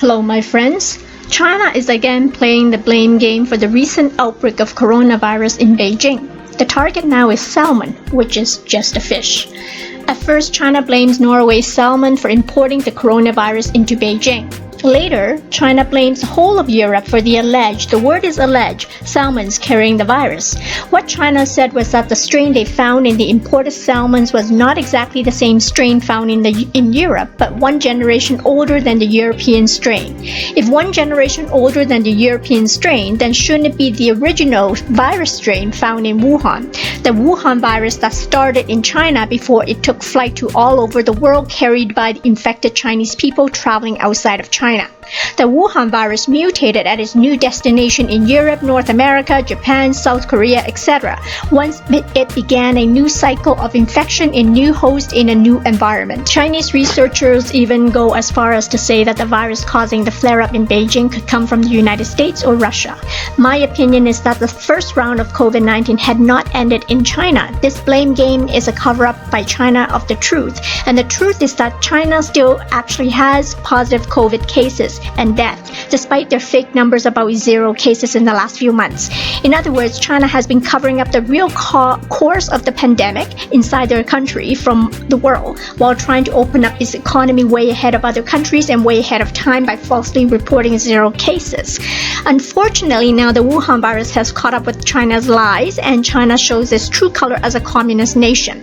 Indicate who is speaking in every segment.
Speaker 1: Hello, my friends. China is again playing the blame game for the recent outbreak of coronavirus in Beijing. The target now is salmon, which is just a fish. At first, China blames Norway's salmon for importing the coronavirus into Beijing. Later, China blames the whole of Europe for the word is alleged, salmons carrying the virus. What China said was that the strain they found in the imported salmons was not exactly the same strain found in Europe, but one generation older than the European strain. If one generation older than the European strain, then shouldn't it be the original virus strain found in Wuhan? The Wuhan virus that started in China before it took flight to all over the world, carried by the infected Chinese people traveling outside of China. The Wuhan virus mutated at its new destination in Europe, North America, Japan, South Korea, etc. Once it began a new cycle of infection in new hosts in a new environment. Chinese researchers even go as far as to say that the virus causing the flare-up in Beijing could come from the United States or Russia. My opinion is that the first round of COVID-19 had not ended in China. This blame game is a cover-up by China of the truth. And the truth is that China still actually has positive COVID cases and death, despite their fake numbers about 0 cases in the last few months. In other words, China has been covering up the real course of the pandemic inside their country from the world, while trying to open up its economy way ahead of other countries and way ahead of time by falsely reporting 0 cases. Unfortunately, now the Wuhan virus has caught up with China's lies, and China shows its true color as a communist nation.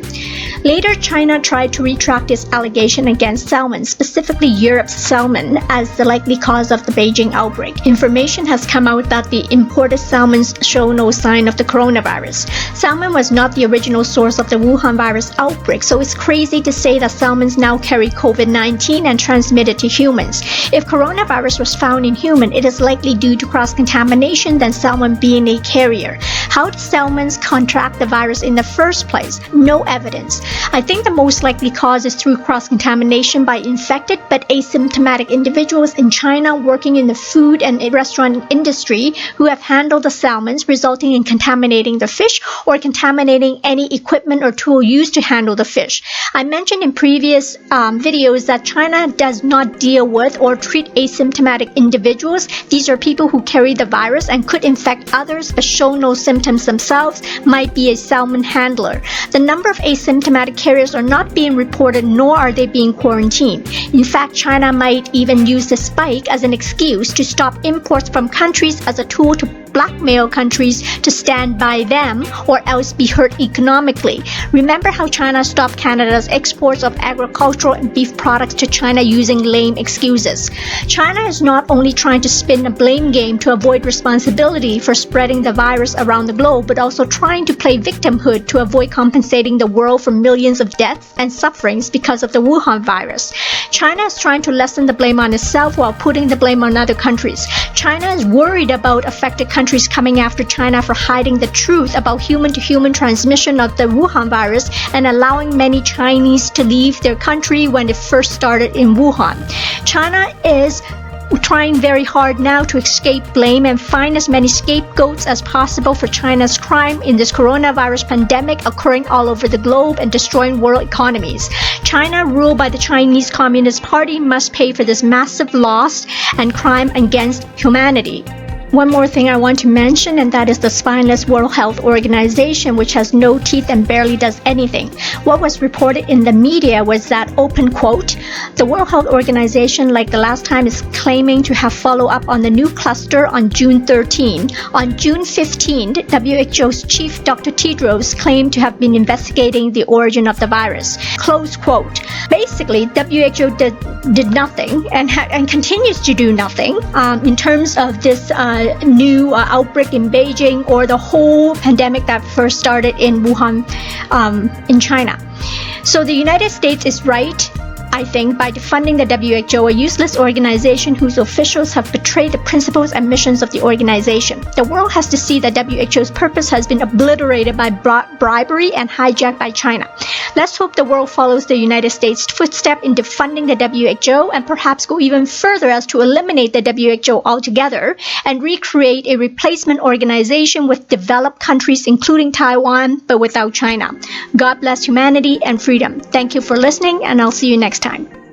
Speaker 1: Later, China tried to retract its allegation against salmon, specifically Europe's salmon, as the likely cause of the Beijing outbreak. Information has come out that the imported salmons show no sign of the coronavirus. Salmon was not the original source of the Wuhan virus outbreak, so it's crazy to say that salmons now carry COVID-19 and transmit it to humans. If coronavirus was found in human, it is likely due to cross-contamination than salmon being a carrier. How did salmons contract the virus in the first place? No evidence. I think the most likely cause is through cross-contamination by infected but asymptomatic individuals in China working in the food and restaurant industry who have handled the salmons, resulting in contaminating the fish or contaminating any equipment or tool used to handle the fish. I mentioned in previous videos that China does not deal with or treat asymptomatic individuals. These are people who carry the virus and could infect others but show no symptoms themselves, might be a salmon handler. The number of asymptomatic carriers are not being reported, nor are they being quarantined. In fact, China might even use the spike as an excuse to stop imports from countries as a tool to blackmail countries to stand by them or else be hurt economically. Remember how China stopped Canada's exports of agricultural and beef products to China using lame excuses. China is not only trying to spin a blame game to avoid responsibility for spreading the virus around the globe, but also trying to play victimhood to avoid compensating the world for millions of deaths and sufferings because of the Wuhan virus. China is trying to lessen the blame on itself while putting the blame on other countries. China is worried about affected countries coming after China for hiding the truth about human-to-human transmission of the Wuhan virus and allowing many Chinese to leave their country when it first started in Wuhan. China is trying very hard now to escape blame and find as many scapegoats as possible for China's crime in this coronavirus pandemic occurring all over the globe and destroying world economies. China, ruled by the Chinese Communist Party, must pay for this massive loss and crime against humanity. One more thing I want to mention, and that is the spineless World Health Organization, which has no teeth and barely does anything. What was reported in the media was that, open quote, the World Health Organization, like the last time, is claiming to have follow-up on the new cluster on June 13. On June 15, WHO's chief Dr. Tedros claimed to have been investigating the origin of the virus. Close quote. Basically, WHO did nothing and continues to do nothing in terms of this new outbreak in Beijing or the whole pandemic that first started in Wuhan in China. So the United States is right, I think, by defunding the WHO, a useless organization whose officials have betrayed the principles and missions of the organization. The world has to see that WHO's purpose has been obliterated by bribery and hijacked by China. Let's hope the world follows the United States' footstep in defunding the WHO and perhaps go even further as to eliminate the WHO altogether and recreate a replacement organization with developed countries including Taiwan, but without China. God bless humanity and freedom. Thank you for listening, and I'll see you next time.